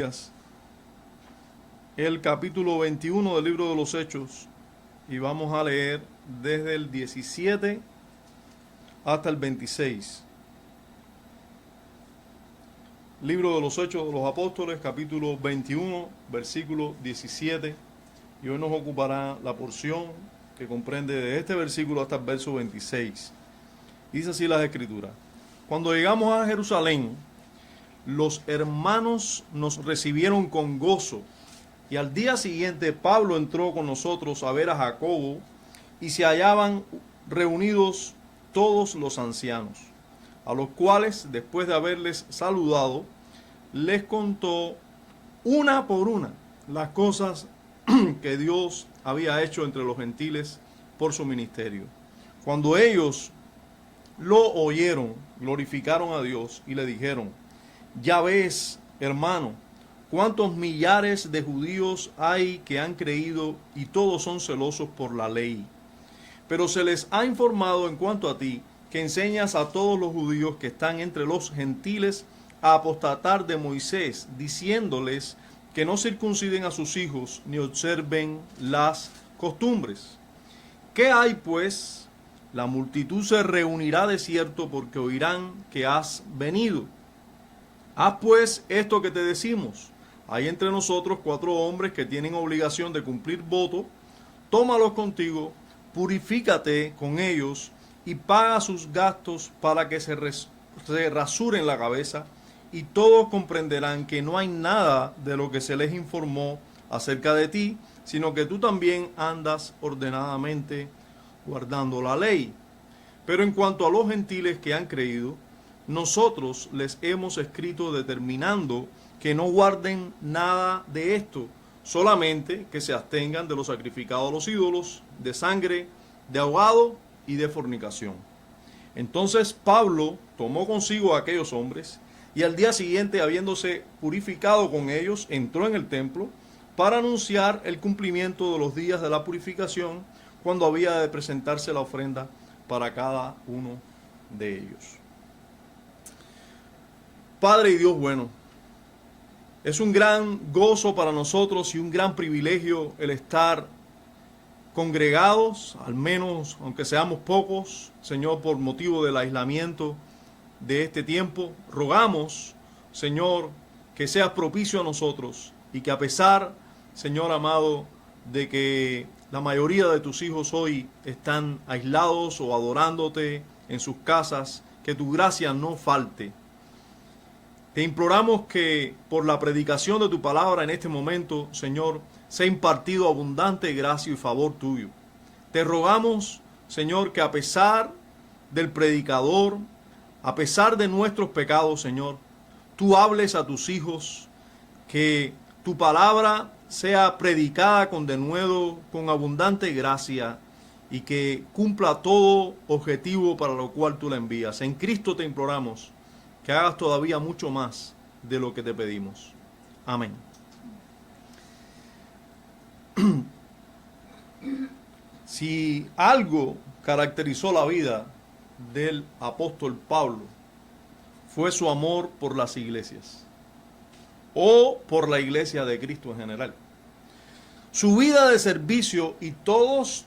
Biblias el capítulo 21 del libro de los Hechos y vamos a leer desde el 17 hasta el 26. Libro de los Hechos de los Apóstoles, capítulo 21, versículo 17. Y hoy nos ocupará la porción que comprende de este versículo hasta el verso 26. Dice así las Escrituras. Cuando llegamos a Jerusalén, los hermanos nos recibieron con gozo. Y al día siguiente Pablo entró con nosotros a ver a Jacobo y se hallaban reunidos todos los ancianos, a los cuales, después de haberles saludado, les contó una por una las cosas que Dios había hecho entre los gentiles por su ministerio. Cuando ellos lo oyeron, glorificaron a Dios y le dijeron: ya ves, hermano, cuántos millares de judíos hay que han creído y todos son celosos por la ley. Pero se les ha informado en cuanto a ti, que enseñas a todos los judíos que están entre los gentiles a apostatar de Moisés, diciéndoles que no circunciden a sus hijos ni observen las costumbres. ¿Qué hay pues? La multitud se reunirá de cierto porque oirán que has venido. Haz pues esto que te decimos. Hay entre nosotros 4 hombres que tienen obligación de cumplir voto. Tómalos contigo, purifícate con ellos y paga sus gastos para que se rasuren la cabeza, y todos comprenderán que no hay nada de lo que se les informó acerca de ti, sino que tú también andas ordenadamente guardando la ley. Pero en cuanto a los gentiles que han creído, nosotros les hemos escrito determinando que no guarden nada de esto, solamente que se abstengan de los sacrificados a los ídolos, de sangre, de ahogado y de fornicación. Entonces Pablo tomó consigo a aquellos hombres y al día siguiente, habiéndose purificado con ellos, entró en el templo para anunciar el cumplimiento de los días de la purificación, cuando había de presentarse la ofrenda para cada uno de ellos. Padre y Dios bueno, es un gran gozo para nosotros y un gran privilegio el estar congregados, al menos aunque seamos pocos, Señor, por motivo del aislamiento de este tiempo. Rogamos, Señor, que seas propicio a nosotros y que a pesar, Señor amado, de que la mayoría de tus hijos hoy están aislados o adorándote en sus casas, que tu gracia no falte. Te imploramos que por la predicación de tu palabra en este momento, Señor, sea impartido abundante gracia y favor tuyo. Te rogamos, Señor, que a pesar del predicador, a pesar de nuestros pecados, Señor, tú hables a tus hijos, que tu palabra sea predicada con denuedo, con abundante gracia, y que cumpla todo objetivo para lo cual tú la envías. En Cristo te imploramos que hagas todavía mucho más de lo que te pedimos. Amén. Si algo caracterizó la vida del apóstol Pablo, fue su amor por las iglesias, o por la iglesia de Cristo en general. Su vida de servicio y todos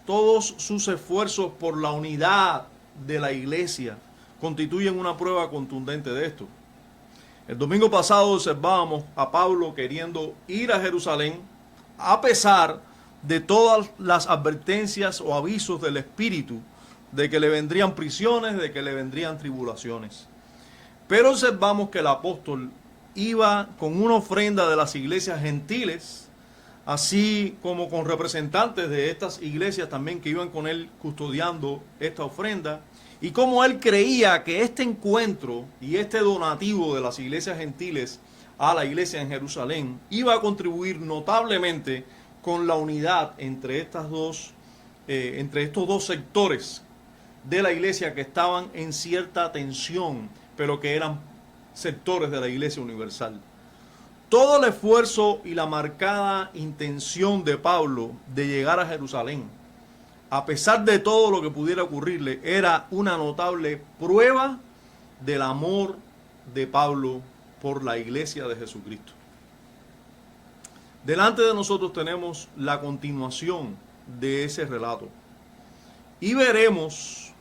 sus esfuerzos por la unidad de la iglesia constituyen una prueba contundente de esto. El domingo pasado observábamos a Pablo queriendo ir a Jerusalén a pesar de todas las advertencias o avisos del Espíritu de que le vendrían prisiones, de que le vendrían tribulaciones. Pero observamos que el apóstol iba con una ofrenda de las iglesias gentiles, así como con representantes de estas iglesias también que iban con él custodiando esta ofrenda, y como él creía que este encuentro y este donativo de las iglesias gentiles a la iglesia en Jerusalén iba a contribuir notablemente con la unidad entre estos dos sectores de la iglesia que estaban en cierta tensión, pero que eran sectores de la iglesia universal. Todo el esfuerzo y la marcada intención de Pablo de llegar a Jerusalén, a pesar de todo lo que pudiera ocurrirle, era una notable prueba del amor de Pablo por la iglesia de Jesucristo. delante de nosotros tenemos la continuación de ese relato. Y veremos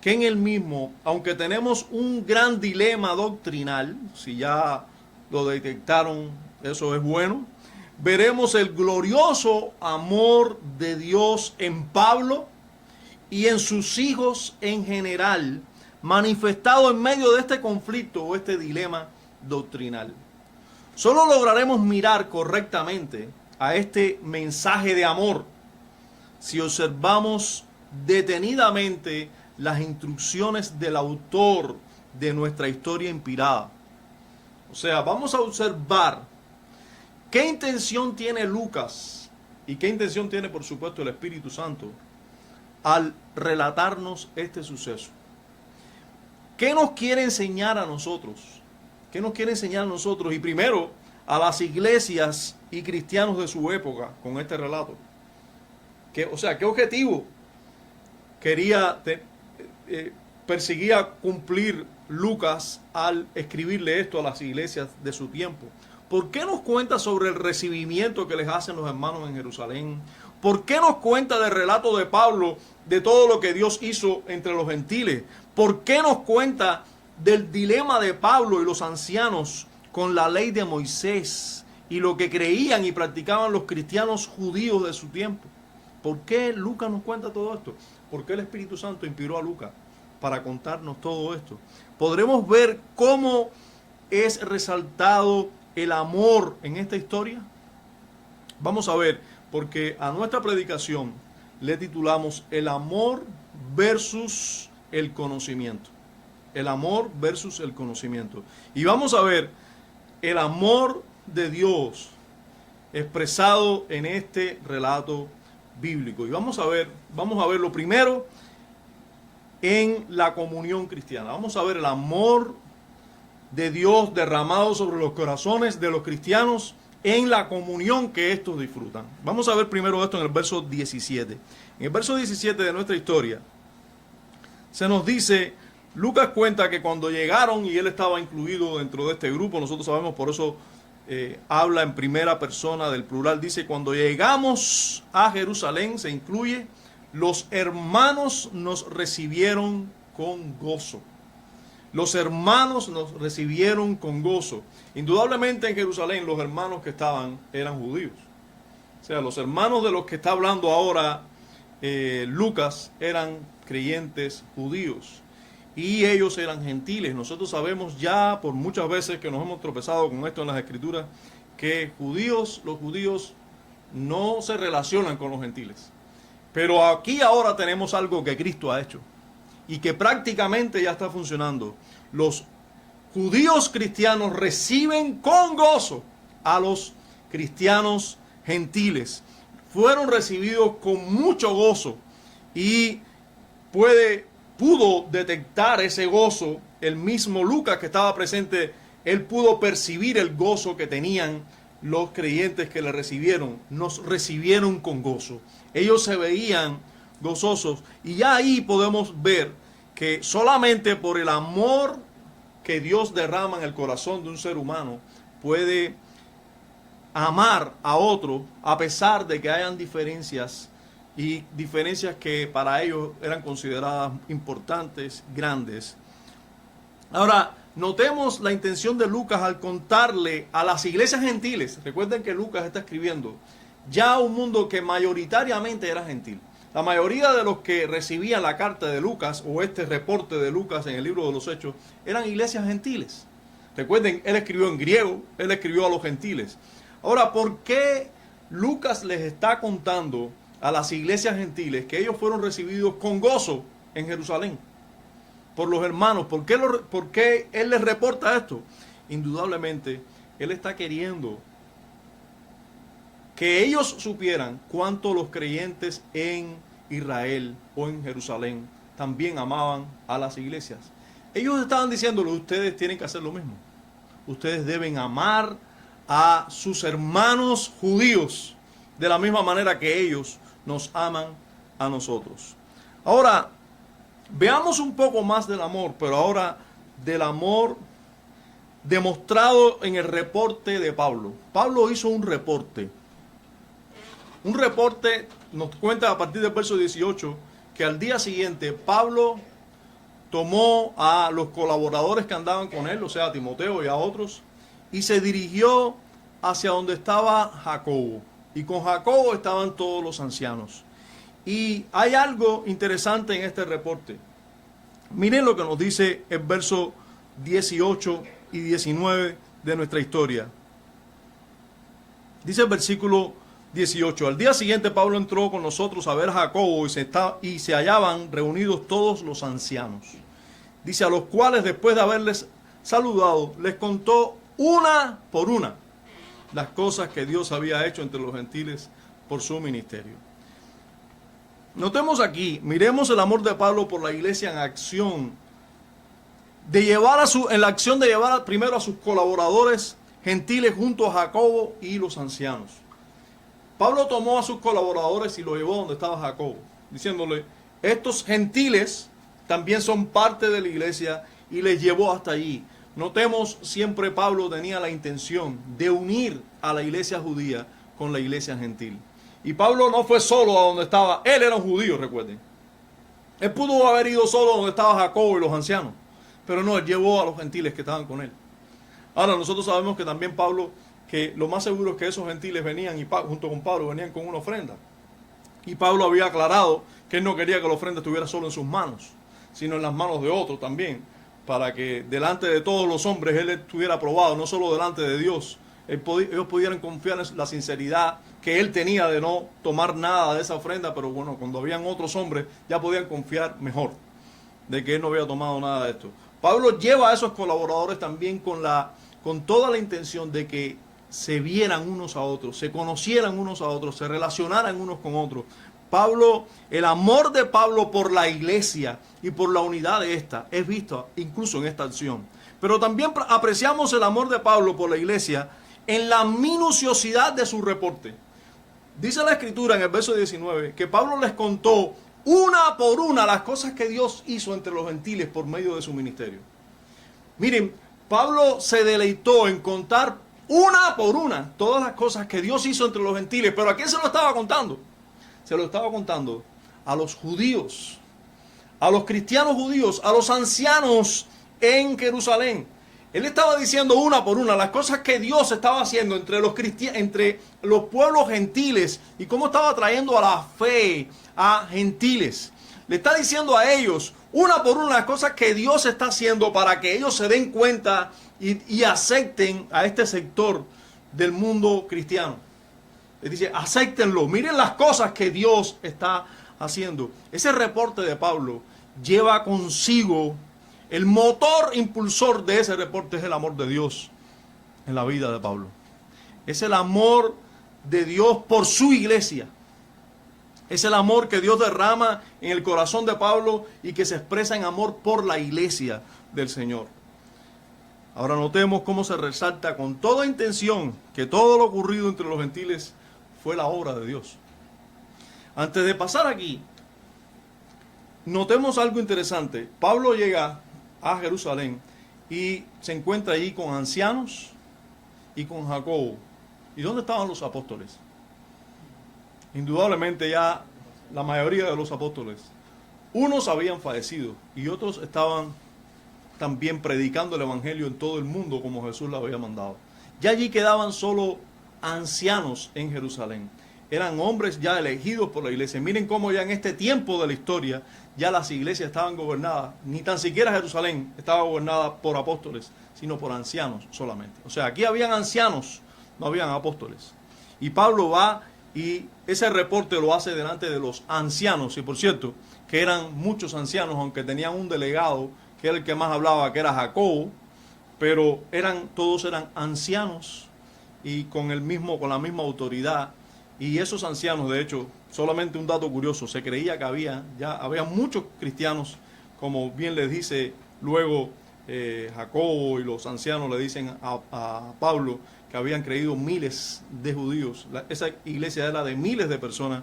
que en el mismo, aunque tenemos un gran dilema doctrinal, si ya lo detectaron, eso es bueno, veremos el glorioso amor de Dios en Pablo y en sus hijos en general, manifestado en medio de este conflicto o este dilema doctrinal. Solo lograremos mirar correctamente a este mensaje de amor si observamos detenidamente las instrucciones del autor de nuestra historia inspirada. O sea, vamos a observar qué intención tiene Lucas y qué intención tiene, por supuesto, el Espíritu Santo al relatarnos este suceso. ¿Qué nos quiere enseñar a nosotros? ¿Qué nos quiere enseñar a nosotros? Y primero, a las iglesias y cristianos de su época con este relato. ¿Qué objetivo perseguía cumplir Lucas al escribirle esto a las iglesias de su tiempo? ¿Por qué nos cuenta sobre el recibimiento que les hacen los hermanos en Jerusalén? ¿Por qué nos cuenta del relato de Pablo de todo lo que Dios hizo entre los gentiles? ¿Por qué nos cuenta del dilema de Pablo y los ancianos con la ley de Moisés y lo que creían y practicaban los cristianos judíos de su tiempo? ¿Por qué Lucas nos cuenta todo esto? ¿Por qué el Espíritu Santo inspiró a Lucas para contarnos todo esto? Podremos ver cómo es resaltado el amor en esta historia. Vamos a ver, porque a nuestra predicación le titulamos El amor versus el conocimiento. El amor versus el conocimiento. Y vamos a ver el amor de Dios expresado en este relato bíblico. Y vamos a ver lo primero en la comunión cristiana. Vamos a ver el amor de Dios derramado sobre los corazones de los cristianos en la comunión que estos disfrutan. Vamos a ver primero esto en el verso 17. En el verso 17 de nuestra historia se nos dice, Lucas cuenta que cuando llegaron, y él estaba incluido dentro de este grupo, nosotros sabemos, por eso habla en primera persona del plural, dice, cuando llegamos a Jerusalén, se incluye, los hermanos nos recibieron con gozo. Los hermanos nos recibieron con gozo. Indudablemente en Jerusalén los hermanos que estaban eran judíos. O sea, los hermanos de los que está hablando ahora Lucas eran creyentes judíos. Y ellos eran gentiles. Nosotros sabemos ya por muchas veces que nos hemos tropezado con esto en las Escrituras, que los judíos no se relacionan con los gentiles. Pero aquí ahora tenemos algo que Cristo ha hecho y que prácticamente ya está funcionando. Los judíos cristianos reciben con gozo a los cristianos gentiles. Fueron recibidos con mucho gozo y pudo detectar ese gozo. El mismo Lucas que estaba presente, él pudo percibir el gozo que tenían los creyentes que le recibieron. Nos recibieron con gozo. Ellos se veían gozosos. Y ya ahí podemos ver que solamente por el amor que Dios derrama en el corazón de un ser humano puede amar a otro a pesar de que hayan diferencias, y diferencias que para ellos eran consideradas importantes, grandes. Ahora, notemos la intención de Lucas al contarle a las iglesias gentiles. Recuerden que Lucas está escribiendo ya un mundo que mayoritariamente era gentil. La mayoría de los que recibían la carta de Lucas o este reporte de Lucas en el libro de los Hechos eran iglesias gentiles. Recuerden, él escribió en griego, él escribió a los gentiles. Ahora, ¿por qué Lucas les está contando a las iglesias gentiles que ellos fueron recibidos con gozo en Jerusalén por los hermanos? ¿Por qué él les reporta esto? Indudablemente, él está queriendo que ellos supieran cuánto los creyentes en Israel o en Jerusalén también amaban a las iglesias. Ellos estaban diciéndole, ustedes tienen que hacer lo mismo. Ustedes deben amar a sus hermanos judíos de la misma manera que ellos nos aman a nosotros. Ahora, veamos un poco más del amor, pero ahora del amor demostrado en el reporte de Pablo. Pablo hizo un reporte. Un reporte nos cuenta a partir del verso 18 que al día siguiente Pablo tomó a los colaboradores que andaban con él, o sea, a Timoteo y a otros, y se dirigió hacia donde estaba Jacobo. Y con Jacobo estaban todos los ancianos. Y hay algo interesante en este reporte. Miren lo que nos dice el verso 18 y 19 de nuestra historia. Dice el versículo 18: al día siguiente Pablo entró con nosotros a ver a Jacobo y se hallaban reunidos todos los ancianos. Dice, a los cuales después de haberles saludado, les contó una por una las cosas que Dios había hecho entre los gentiles por su ministerio. Notemos aquí, miremos el amor de Pablo por la iglesia en acción, en la acción de llevar primero a sus colaboradores gentiles junto a Jacobo y los ancianos. Pablo tomó a sus colaboradores y los llevó donde estaba Jacobo, diciéndole, estos gentiles también son parte de la iglesia, y les llevó hasta allí. Notemos, siempre Pablo tenía la intención de unir a la iglesia judía con la iglesia gentil. Y Pablo no fue solo a donde estaba, él era un judío, recuerden. Él pudo haber ido solo donde estaba Jacobo y los ancianos, pero no, él llevó a los gentiles que estaban con él. Ahora, nosotros sabemos que también Pablo, que lo más seguro es que esos gentiles venían y junto con Pablo venían con una ofrenda. Y Pablo había aclarado que él no quería que la ofrenda estuviera solo en sus manos, sino en las manos de otros también, para que delante de todos los hombres él estuviera aprobado, no solo delante de Dios. Ellos pudieran confiar en la sinceridad que él tenía de no tomar nada de esa ofrenda, pero bueno, cuando habían otros hombres ya podían confiar mejor de que él no había tomado nada de esto. Pablo lleva a esos colaboradores también con toda la intención de que se vieran unos a otros, se conocieran unos a otros, se relacionaran unos con otros. Pablo, el amor de Pablo por la iglesia y por la unidad de esta es visto incluso en esta acción. Pero también apreciamos el amor de Pablo por la iglesia en la minuciosidad de su reporte. Dice la escritura en el verso 19 que Pablo les contó una por una las cosas que Dios hizo entre los gentiles por medio de su ministerio. Miren, Pablo se deleitó en contar una por una todas las cosas que Dios hizo entre los gentiles. ¿Pero a quién se lo estaba contando? Se lo estaba contando a los judíos, a los cristianos judíos, a los ancianos en Jerusalén. Él estaba diciendo una por una las cosas que Dios estaba haciendo entre los pueblos gentiles y cómo estaba trayendo a la fe a gentiles. Le está diciendo a ellos una por una las cosas que Dios está haciendo para que ellos se den cuenta y acepten a este sector del mundo cristiano. Les dice, acéptenlo, miren las cosas que Dios está haciendo. Ese reporte de Pablo lleva consigo el motor impulsor de ese reporte, es el amor de Dios en la vida de Pablo. Es el amor de Dios por su iglesia. Es el amor que Dios derrama en el corazón de Pablo y que se expresa en amor por la iglesia del Señor. Ahora notemos cómo se resalta con toda intención que todo lo ocurrido entre los gentiles fue la obra de Dios. Antes de pasar aquí, notemos algo interesante. Pablo llega a Jerusalén y se encuentra allí con ancianos y con Jacobo. ¿Y dónde estaban los apóstoles? Indudablemente ya la mayoría de los apóstoles, unos habían fallecido y otros estaban también predicando el evangelio en todo el mundo como Jesús le había mandado. Ya allí quedaban solo ancianos en Jerusalén. Eran hombres ya elegidos por la iglesia. Miren cómo ya en este tiempo de la historia ya las iglesias estaban gobernadas, ni tan siquiera Jerusalén estaba gobernada por apóstoles, sino por ancianos solamente. O sea, aquí habían ancianos, no habían apóstoles. Y Pablo va y ese reporte lo hace delante de los ancianos, y por cierto, que eran muchos ancianos, aunque tenían un delegado, que era el que más hablaba, que era Jacobo, pero todos eran ancianos y con la misma autoridad. Y esos ancianos, de hecho, solamente un dato curioso, se creía que había muchos cristianos, como bien les dice luego Jacobo, y los ancianos le dicen a Pablo que habían creído miles de judíos. Esa iglesia era de miles de personas,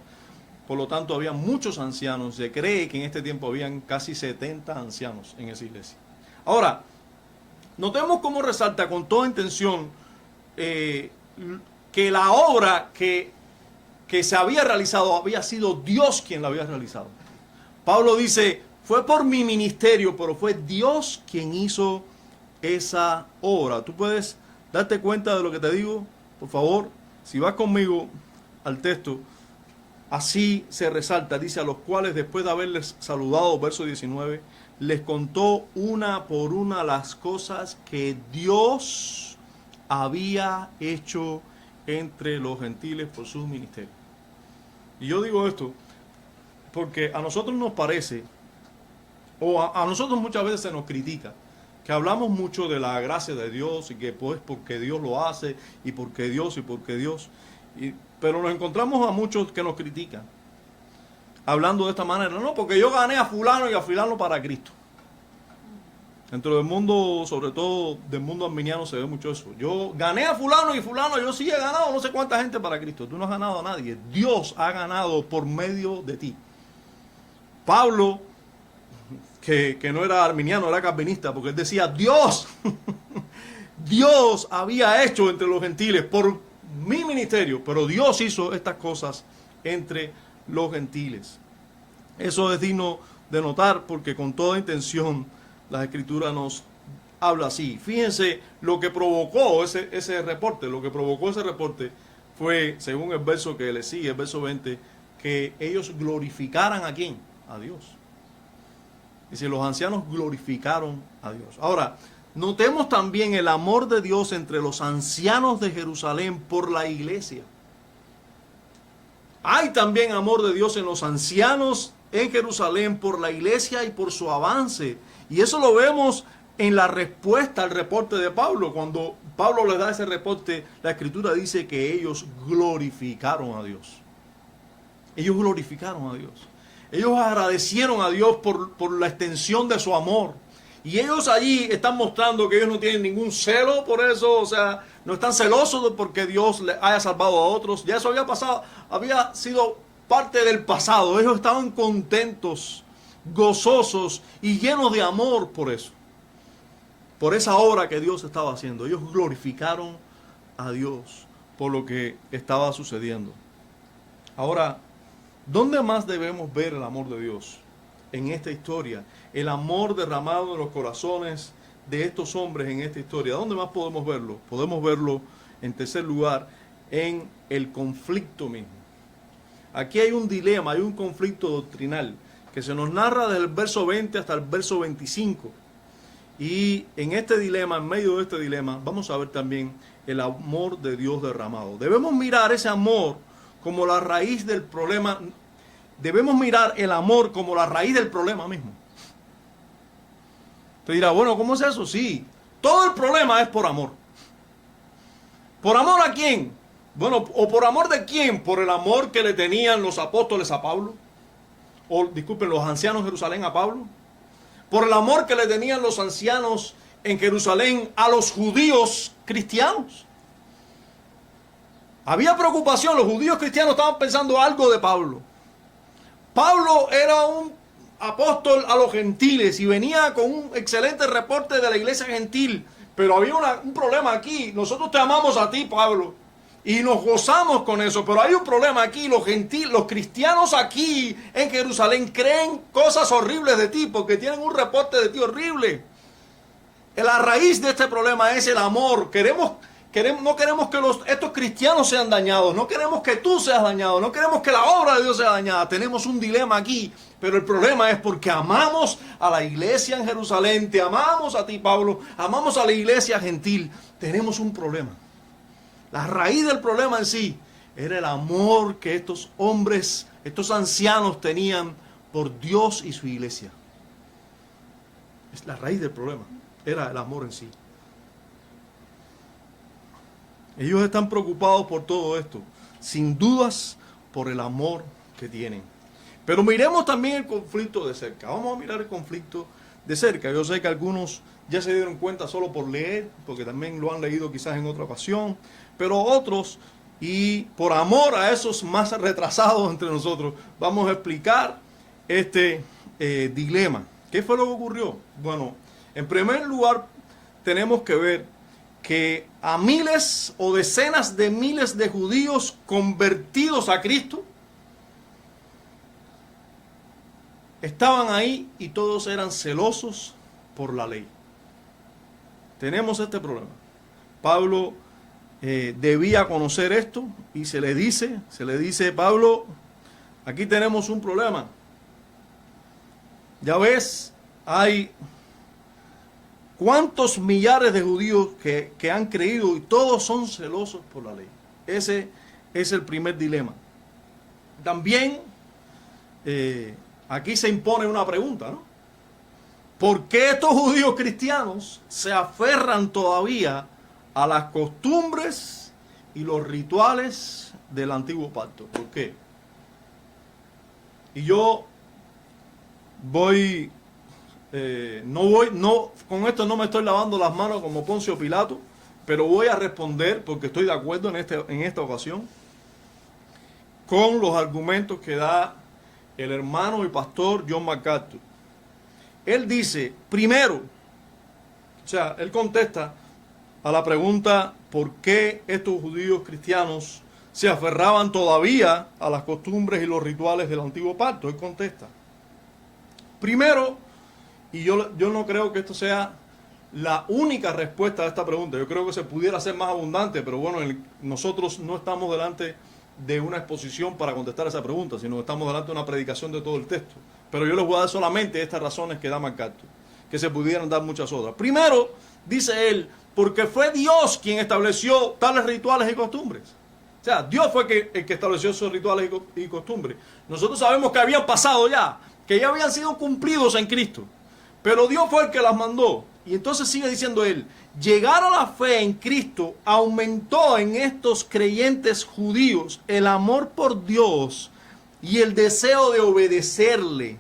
por lo tanto había muchos ancianos. Se cree que en este tiempo habían casi 70 ancianos en esa iglesia. Ahora, Notemos cómo resalta con toda intención que la obra que se había realizado había sido Dios quien la había realizado. Pablo dice, fue por mi ministerio, pero fue Dios quien hizo esa obra. ¿Tú puedes darte cuenta de lo que te digo? Por favor, si vas conmigo al texto, así se resalta, dice, a los cuales después de haberles saludado, verso 19, les contó una por una las cosas que Dios había hecho entre los gentiles por su ministerio. Y yo digo esto porque a nosotros nos parece, o a nosotros muchas veces se nos critica, que hablamos mucho de la gracia de Dios y que pues porque Dios lo hace y porque Dios, pero nos encontramos a muchos que nos critican, hablando de esta manera, no, porque yo gané a fulano y a fulano para Cristo. Dentro del mundo, sobre todo del mundo arminiano, se ve mucho eso. Yo gané a fulano y fulano, yo sí he ganado no sé cuánta gente para Cristo. Tú no has ganado a nadie. Dios ha ganado por medio de ti. Pablo, que no era arminiano, era calvinista, porque él decía, Dios, Dios había hecho entre los gentiles por mi ministerio, pero Dios hizo estas cosas entre los gentiles. Eso es digno de notar porque con toda intención la Escritura nos habla así. Fíjense lo que provocó ese reporte. Lo que provocó ese reporte fue, según el verso que le sigue, el verso 20, que ellos glorificaran ¿a quién? A Dios. Dice, los ancianos glorificaron a Dios. Ahora, notemos también el amor de Dios entre los ancianos de Jerusalén por la iglesia. Hay también amor de Dios en los ancianos en Jerusalén por la iglesia y por su avance. Y eso lo vemos en la respuesta al reporte de Pablo. Cuando Pablo les da ese reporte, la Escritura dice que ellos glorificaron a Dios. Ellos glorificaron a Dios. Ellos agradecieron a Dios por la extensión de su amor. Y ellos allí están mostrando que ellos no tienen ningún celo por eso. O sea, no están celosos porque Dios les haya salvado a otros. Ya eso había pasado, había sido parte del pasado. Ellos estaban contentos, gozosos y llenos de amor por eso. Por esa obra que Dios estaba haciendo. Ellos glorificaron a Dios por lo que estaba sucediendo. Ahora, ¿dónde más debemos ver el amor de Dios? En esta historia. El amor derramado en los corazones de estos hombres en esta historia. ¿Dónde más podemos verlo? Podemos verlo, en tercer lugar, en el conflicto mismo. Aquí hay un dilema, hay un conflicto doctrinal que se nos narra desde el verso 20 hasta el verso 25. Y en este dilema, en medio de este dilema, vamos a ver también el amor de Dios derramado. Debemos mirar ese amor como la raíz del problema. Debemos mirar el amor como la raíz del problema mismo. Te dirá, bueno, ¿cómo es eso? Sí, todo el problema es por amor. ¿Por amor a quién? Bueno, ¿o por amor de quién? Por el amor que le tenían los apóstoles a Pablo. O, disculpen, los ancianos de Jerusalén a Pablo. Por el amor que le tenían los ancianos en Jerusalén a los judíos cristianos. Había preocupación, los judíos cristianos estaban pensando algo de Pablo. Pablo era un apóstol a los gentiles y venía con un excelente reporte de la iglesia gentil, pero había un problema aquí. Nosotros te amamos a ti, Pablo, y nos gozamos con eso, pero hay un problema aquí. Los cristianos aquí en Jerusalén creen cosas horribles de ti porque tienen un reporte de ti horrible. La raíz de este problema es el amor. No queremos que estos cristianos sean dañados, no queremos que tú seas dañado, no queremos que la obra de Dios sea dañada. Tenemos un dilema aquí, pero el problema es porque amamos a la iglesia en Jerusalén, te amamos a ti, Pablo, amamos a la iglesia gentil. Tenemos un problema. La raíz del problema en sí era el amor que estos hombres, estos ancianos tenían por Dios y su iglesia. La raíz del problema era el amor en sí. Ellos están preocupados por todo esto, sin dudas por el amor que tienen. Pero miremos también el conflicto de cerca. Vamos a mirar el conflicto de cerca. Yo sé que algunos ya se dieron cuenta solo por leer, porque también lo han leído quizás en otra ocasión, pero otros, y por amor a esos más retrasados entre nosotros, vamos a explicar este dilema. ¿Qué fue lo que ocurrió? Bueno, en primer lugar, tenemos que ver que a miles o decenas de miles de judíos convertidos a Cristo estaban ahí y todos eran celosos por la ley. Tenemos este problema. Pablo debía conocer esto y se le dice, Pablo, aquí tenemos un problema. Ya ves, hay cuántos millares de judíos que han creído y todos son celosos por la ley. Ese es el primer dilema. También aquí se impone una pregunta, ¿no? ¿Por qué estos judíos cristianos se aferran todavía a las costumbres y los rituales del antiguo pacto? ¿Por qué? Y yo con esto no me estoy lavando las manos como Poncio Pilato, pero voy a responder porque estoy de acuerdo en esta ocasión con los argumentos que da el hermano y pastor John MacArthur. Él dice, primero, él contesta a la pregunta por qué estos judíos cristianos se aferraban todavía a las costumbres y los rituales del antiguo pacto. Él contesta, primero, y yo no creo que esto sea la única respuesta a esta pregunta, yo creo que se pudiera ser más abundante, pero bueno, nosotros no estamos delante de una exposición para contestar esa pregunta, sino que estamos delante de una predicación de todo el texto. Pero yo les voy a dar solamente estas razones que da MacArthur, que se pudieran dar muchas otras. Primero, dice él, porque fue Dios quien estableció tales rituales y costumbres. O sea, Dios fue el que estableció esos rituales y costumbres. Nosotros sabemos que habían pasado ya, que ya habían sido cumplidos en Cristo. Pero Dios fue el que las mandó. Y entonces sigue diciendo él, llegar a la fe en Cristo aumentó en estos creyentes judíos el amor por Dios y el deseo de obedecerle.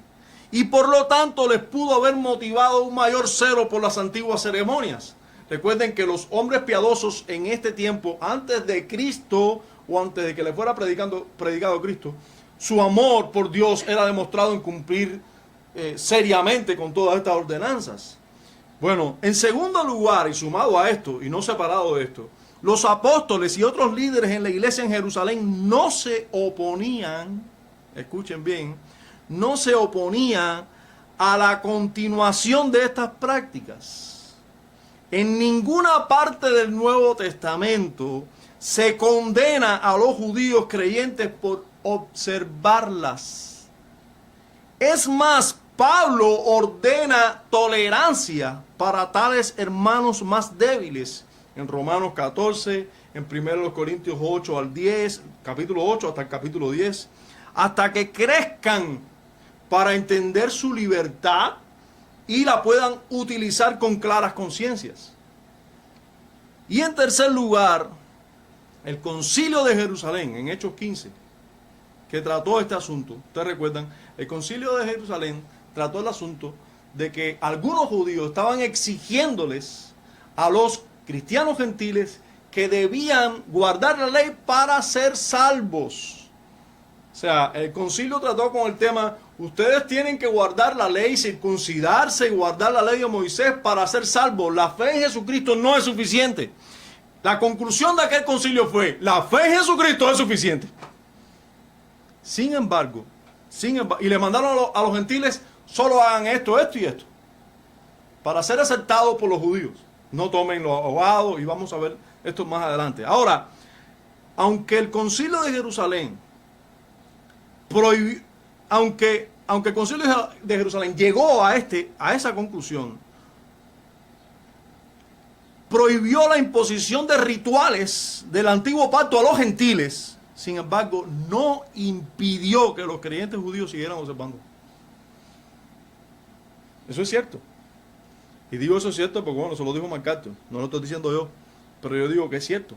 Y por lo tanto les pudo haber motivado un mayor celo por las antiguas ceremonias. Recuerden que los hombres piadosos en este tiempo, antes de Cristo o antes de que le fuera predicado Cristo, su amor por Dios era demostrado en cumplir seriamente con todas estas ordenanzas. Bueno, en segundo lugar, y sumado a esto, y no separado de esto, los apóstoles y otros líderes en la iglesia en Jerusalén no se oponían, escuchen bien, no se oponían a la continuación de estas prácticas. En ninguna parte del Nuevo Testamento se condena a los judíos creyentes por observarlas. Es más, Pablo ordena tolerancia para tales hermanos más débiles. En Romanos 14, en 1 Corintios 8 al 10, capítulo 8 hasta el capítulo 10, hasta que crezcan para entender su libertad y la puedan utilizar con claras conciencias. Y en tercer lugar, el Concilio de Jerusalén, en Hechos 15, que trató este asunto. Ustedes recuerdan, el Concilio de Jerusalén trató el asunto de que algunos judíos estaban exigiéndoles a los cristianos gentiles que debían guardar la ley para ser salvos. O sea, el concilio trató con el tema, ustedes tienen que guardar la ley, circuncidarse y guardar la ley de Moisés para ser salvos. La fe en Jesucristo no es suficiente. La conclusión de aquel concilio fue, la fe en Jesucristo es suficiente. Sin embargo, y le mandaron a los gentiles, solo hagan esto, esto y esto, para ser aceptados por los judíos. No tomen los ahogados, y vamos a ver esto más adelante. Ahora, aunque el concilio de Jerusalén aunque el concilio de Jerusalén llegó a esa conclusión, prohibió la imposición de rituales del antiguo pacto a los gentiles. Sin embargo, no impidió que los creyentes judíos siguieran observando. Eso es cierto. Y digo eso es cierto porque, bueno, eso lo dijo MacArthur, no lo estoy diciendo yo, pero yo digo que es cierto.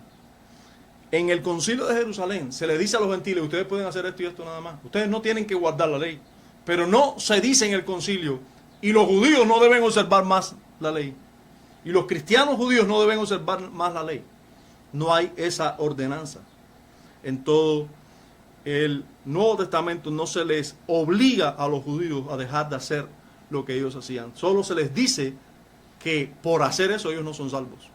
En el concilio de Jerusalén se le dice a los gentiles, ustedes pueden hacer esto y esto nada más. Ustedes no tienen que guardar la ley. Pero no se dice en el concilio, y los judíos no deben observar más la ley. Y los cristianos judíos no deben observar más la ley. No hay esa ordenanza. En todo el Nuevo Testamento no se les obliga a los judíos a dejar de hacer lo que ellos hacían. Solo se les dice que por hacer eso ellos no son salvos.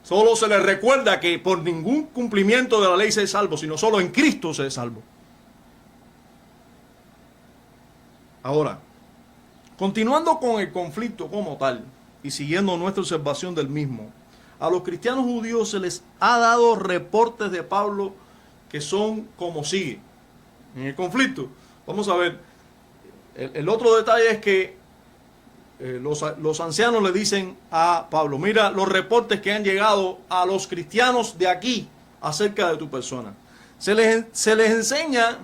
Solo se les recuerda que por ningún cumplimiento de la ley se es salvo, sino solo en Cristo se es salvo. Ahora, continuando con el conflicto como tal y siguiendo nuestra observación del mismo, a los cristianos judíos se les ha dado reportes de Pablo que son como sigue. En el conflicto, vamos a ver, el otro detalle es que los ancianos le dicen a Pablo, mira los reportes que han llegado a los cristianos de aquí acerca de tu persona. Se les enseña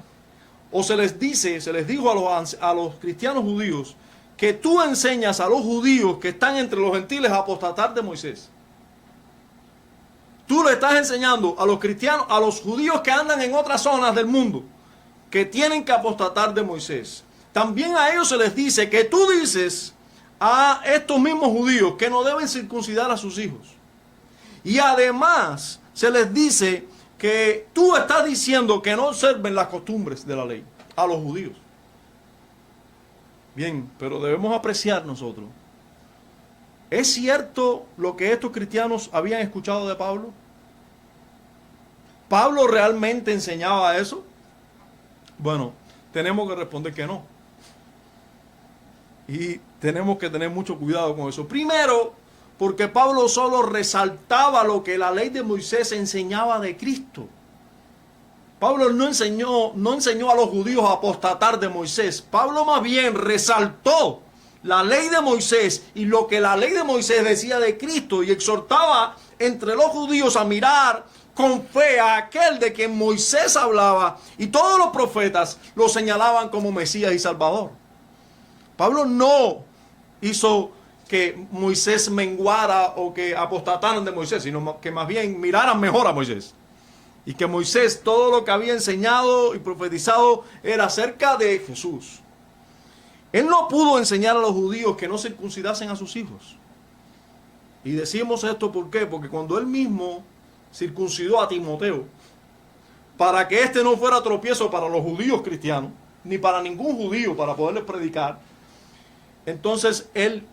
o se les dice, se les dijo a los cristianos judíos que tú enseñas a los judíos que están entre los gentiles a apostatar de Moisés. Tú le estás enseñando a los cristianos, a los judíos que andan en otras zonas del mundo, que tienen que apostatar de Moisés. También a ellos se les dice que tú dices a estos mismos judíos que no deben circuncidar a sus hijos. Y además se les dice que tú estás diciendo que no observen las costumbres de la ley a los judíos. Bien, pero debemos apreciar nosotros. ¿Es cierto lo que estos cristianos habían escuchado de Pablo? ¿Pablo realmente enseñaba eso? Bueno, tenemos que responder que no. Y tenemos que tener mucho cuidado con eso. Primero, porque Pablo solo resaltaba lo que la ley de Moisés enseñaba de Cristo. Pablo no enseñó a los judíos a apostatar de Moisés. Pablo más bien resaltó la ley de Moisés y lo que la ley de Moisés decía de Cristo y exhortaba entre los judíos a mirar con fe a aquel de quien Moisés hablaba y todos los profetas lo señalaban como Mesías y Salvador. Pablo no hizo que Moisés menguara o que apostataran de Moisés, sino que más bien miraran mejor a Moisés. Y que Moisés todo lo que había enseñado y profetizado era acerca de Jesús. Él no pudo enseñar a los judíos que no circuncidasen a sus hijos. Y decimos esto ¿por qué? Porque cuando él mismo circuncidó a Timoteo, para que éste no fuera tropiezo para los judíos cristianos, ni para ningún judío para poderles predicar, entonces él,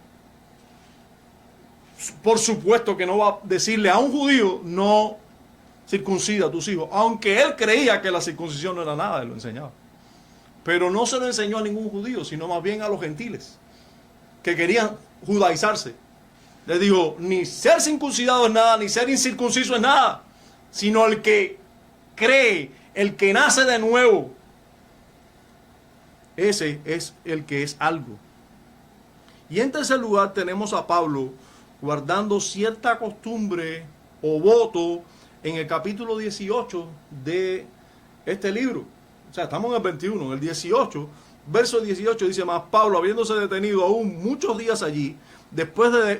por supuesto que no va a decirle a un judío, no circuncida a tus hijos, aunque él creía que la circuncisión no era nada, él lo enseñaba. Pero no se lo enseñó a ningún judío, sino más bien a los gentiles, que querían judaizarse. Les dijo, ni ser circuncidado es nada, ni ser incircunciso es nada, sino el que cree, el que nace de nuevo, ese es el que es algo. Y en tercer lugar tenemos a Pablo guardando cierta costumbre o voto en el capítulo 18 de este libro. O sea, estamos en el 21, en el 18, verso 18 dice, más Pablo, habiéndose detenido aún muchos días allí,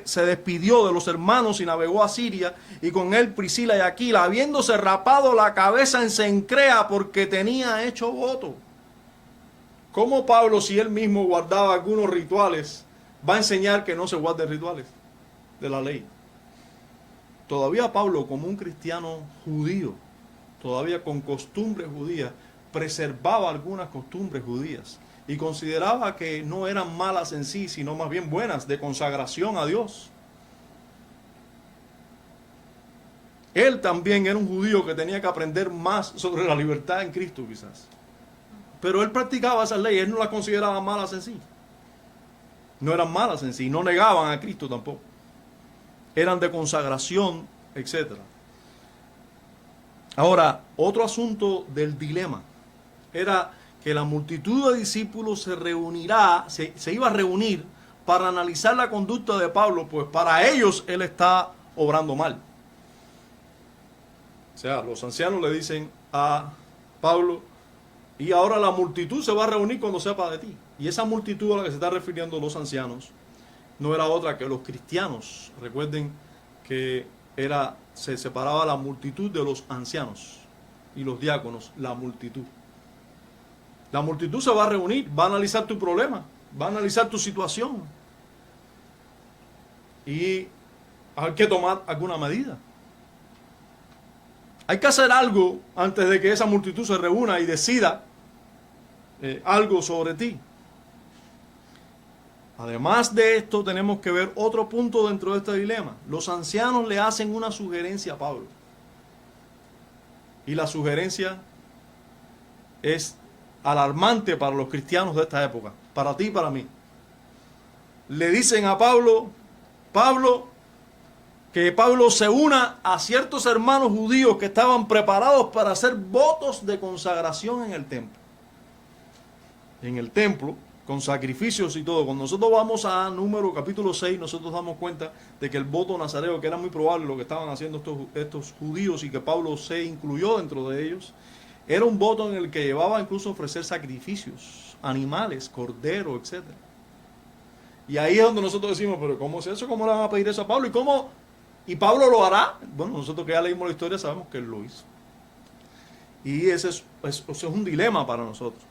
se despidió de los hermanos y navegó a Siria, y con él Priscila y Aquila, habiéndose rapado la cabeza en Cencrea porque tenía hecho voto. ¿Cómo Pablo, si él mismo guardaba algunos rituales, va a enseñar que no se guarden rituales de la ley? Todavía Pablo, como un cristiano judío, todavía con costumbres judías, preservaba algunas costumbres judías y consideraba que no eran malas en sí, sino más bien buenas, de consagración a Dios. Él también era un judío que tenía que aprender más sobre la libertad en Cristo quizás. Pero él practicaba esas leyes, él no las consideraba malas en sí. No eran malas en sí, no negaban a Cristo tampoco. Eran de consagración, etc. Ahora, otro asunto del dilema era que la multitud de discípulos se iba a reunir para analizar la conducta de Pablo, pues para ellos él está obrando mal. O sea, los ancianos le dicen a Pablo, y ahora la multitud se va a reunir cuando sepa de ti. Y esa multitud a la que se está refiriendo los ancianos no era otra que los cristianos. Recuerden que se separaba la multitud de los ancianos y los diáconos, la multitud. La multitud se va a reunir, va a analizar tu problema, va a analizar tu situación. Y hay que tomar alguna medida. Hay que hacer algo antes de que esa multitud se reúna y decida algo sobre ti. Además de esto, tenemos que ver otro punto dentro de este dilema. Los ancianos le hacen una sugerencia a Pablo. Y la sugerencia es alarmante para los cristianos de esta época, para ti y para mí. Le dicen a Pablo, que Pablo se una a ciertos hermanos judíos que estaban preparados para hacer votos de consagración en el templo. En el templo, con sacrificios y todo. Cuando nosotros vamos a Número capítulo 6, nosotros damos cuenta de que el voto nazareo, que era muy probable lo que estaban haciendo estos judíos y que Pablo se incluyó dentro de ellos, era un voto en el que llevaba incluso ofrecer sacrificios, animales, cordero, etc. Y ahí es donde nosotros decimos, pero ¿cómo es eso? ¿Cómo le van a pedir eso a Pablo? ¿Y Pablo lo hará? Bueno, nosotros que ya leímos la historia sabemos que él lo hizo. Y ese es un dilema para nosotros.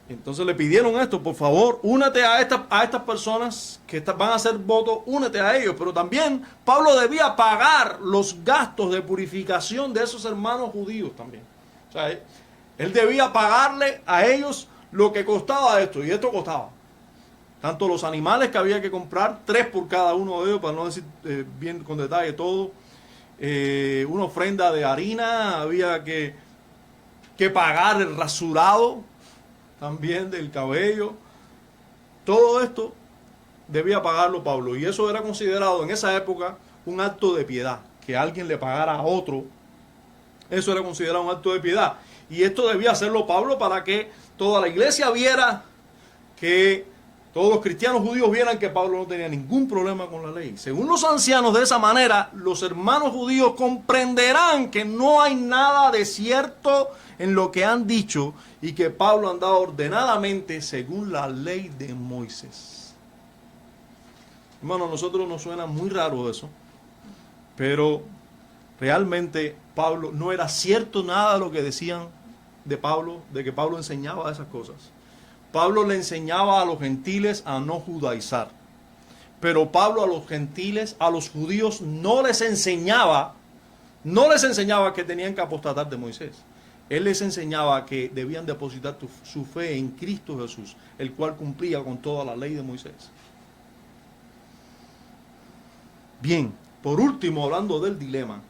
Entonces le pidieron esto, por favor, únete a estas personas que van a hacer voto, únete a ellos. Pero también Pablo debía pagar los gastos de purificación de esos hermanos judíos también. O sea, él debía pagarle a ellos lo que costaba esto, y esto costaba. Tanto los animales que había que comprar, 3 por cada uno de ellos, para no decir bien con detalle todo. Una ofrenda de harina, había que pagar el rasurado también del cabello. Todo esto debía pagarlo Pablo, y eso era considerado en esa época un acto de piedad, que alguien le pagara a otro. Eso era considerado un acto de piedad, y esto debía hacerlo Pablo para que toda la iglesia viera, que todos los cristianos judíos vieran que Pablo no tenía ningún problema con la ley. Según los ancianos, de esa manera los hermanos judíos comprenderán que no hay nada de cierto en lo que han dicho, y que Pablo andaba ordenadamente según la ley de Moisés. Hermano, a nosotros nos suena muy raro eso, pero realmente Pablo, no era cierto nada de lo que decían de Pablo, de que Pablo enseñaba esas cosas. Pablo le enseñaba a los gentiles a no judaizar, pero Pablo a los gentiles, a los judíos, no les enseñaba que tenían que apostatar de Moisés. Él les enseñaba que debían depositar su fe en Cristo Jesús, el cual cumplía con toda la ley de Moisés. Bien, por último, hablando del dilema,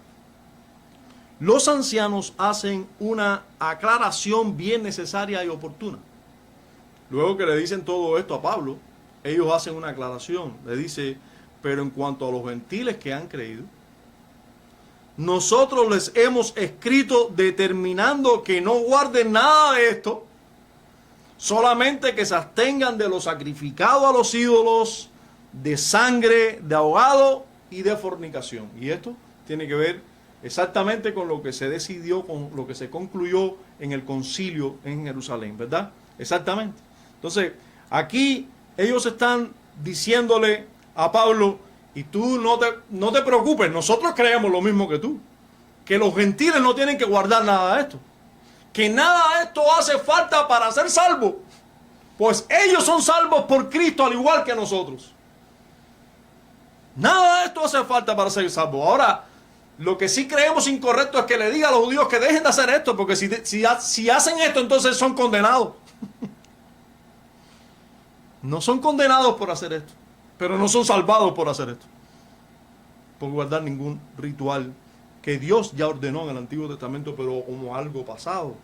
los ancianos hacen una aclaración bien necesaria y oportuna. Luego que le dicen todo esto a Pablo, ellos hacen una aclaración. Le dice, pero en cuanto a los gentiles que han creído, nosotros les hemos escrito determinando que no guarden nada de esto, solamente que se abstengan de lo sacrificado a los ídolos, de sangre, de ahogado y de fornicación. Y esto tiene que ver exactamente con lo que se decidió, con lo que se concluyó en el concilio en Jerusalén, ¿verdad? Exactamente. Entonces, aquí ellos están diciéndole a Pablo, y tú no te preocupes, nosotros creemos lo mismo que tú, que los gentiles no tienen que guardar nada de esto, que nada de esto hace falta para ser salvos, pues ellos son salvos por Cristo al igual que nosotros. Nada de esto hace falta para ser salvos. Ahora, lo que sí creemos incorrecto es que le diga a los judíos que dejen de hacer esto, porque si hacen esto, entonces son condenados. No son condenados por hacer esto, pero no son salvados por hacer esto, por guardar ningún ritual que Dios ya ordenó en el Antiguo Testamento, pero como algo pasado.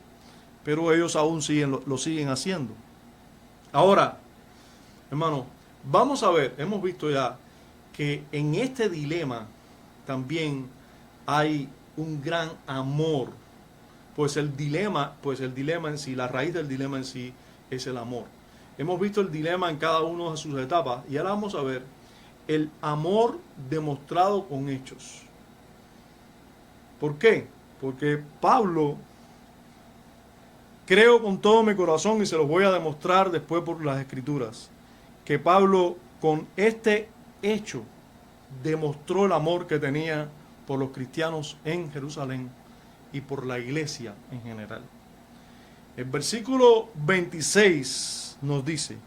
Pero ellos aún lo siguen haciendo. Ahora, hermano, vamos a ver, hemos visto ya que en este dilema también hay un gran amor, pues el dilema en sí, la raíz del dilema en sí es el amor. Hemos visto el dilema en cada una de sus etapas, y ahora vamos a ver el amor demostrado con hechos. ¿Por qué? Porque Pablo, creo con todo mi corazón, y se los voy a demostrar después por las Escrituras, que Pablo con este hecho demostró el amor que tenía por los cristianos en Jerusalén y por la iglesia en general. El versículo 26 nos dice,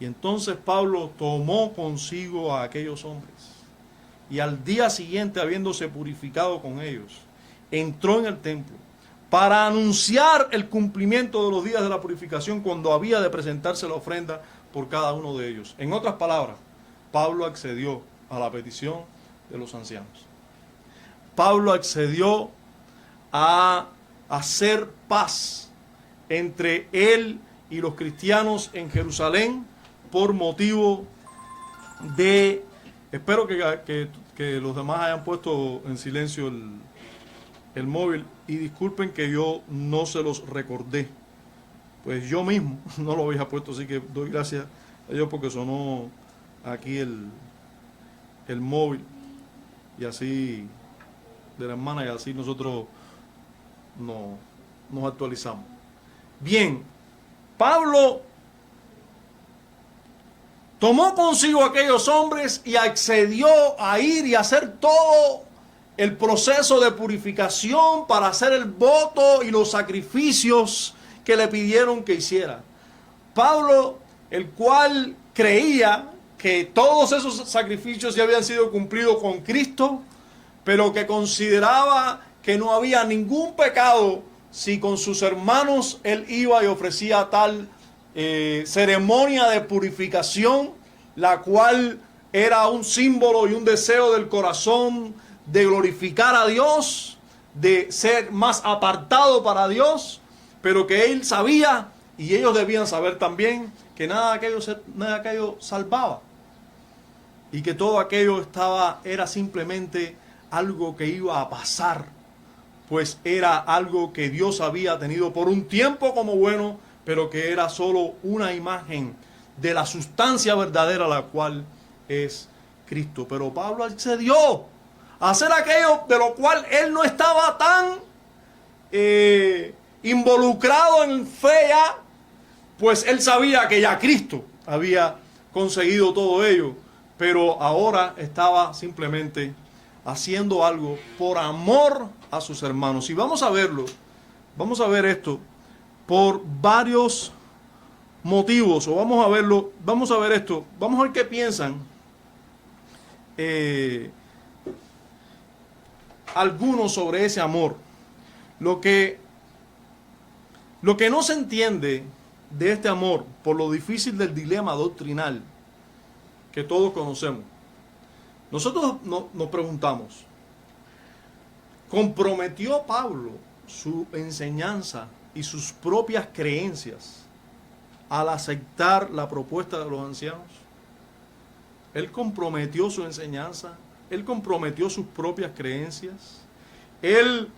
y entonces Pablo tomó consigo a aquellos hombres, y al día siguiente, habiéndose purificado con ellos, entró en el templo, para anunciar el cumplimiento de los días de la purificación cuando había de presentarse la ofrenda por cada uno de ellos. En otras palabras, Pablo accedió a la petición de los ancianos. Pablo accedió a hacer paz entre él y los cristianos en Jerusalén por motivo de... Espero que los demás hayan puesto en silencio el móvil y disculpen que yo no se los recordé. Pues yo mismo no lo había puesto, así que doy gracias a Dios porque sonó aquí el móvil y así de la hermana y así nosotros nos actualizamos. Bien, Pablo tomó consigo a aquellos hombres y accedió a ir y hacer todo el proceso de purificación para hacer el voto y los sacrificios que le pidieron que hiciera. Pablo, el cual creía que todos esos sacrificios ya habían sido cumplidos con Cristo, pero que consideraba que no había ningún pecado si con sus hermanos él iba y ofrecía tal ceremonia de purificación, la cual era un símbolo y un deseo del corazón de glorificar a Dios, de ser más apartado para Dios, pero que él sabía y ellos debían saber también que nada de aquello salvaba y que todo aquello era simplemente algo que iba a pasar, pues era algo que Dios había tenido por un tiempo como bueno, pero que era solo una imagen de la sustancia verdadera, la cual es Cristo. Pero Pablo accedió a hacer aquello de lo cual él no estaba tan involucrado en fe ya, pues él sabía que ya Cristo había conseguido todo ello, pero ahora estaba simplemente haciendo algo por amor a sus hermanos. Y vamos a verlo, vamos a ver esto por varios motivos, o vamos a ver esto, vamos a ver qué piensan algunos sobre ese amor. Lo que no se entiende de este amor, por lo difícil del dilema doctrinal que todos conocemos, nosotros nos preguntamos, ¿comprometió Pablo su enseñanza y sus propias creencias al aceptar la propuesta de los ancianos? Él comprometió su enseñanza, él comprometió sus propias creencias, él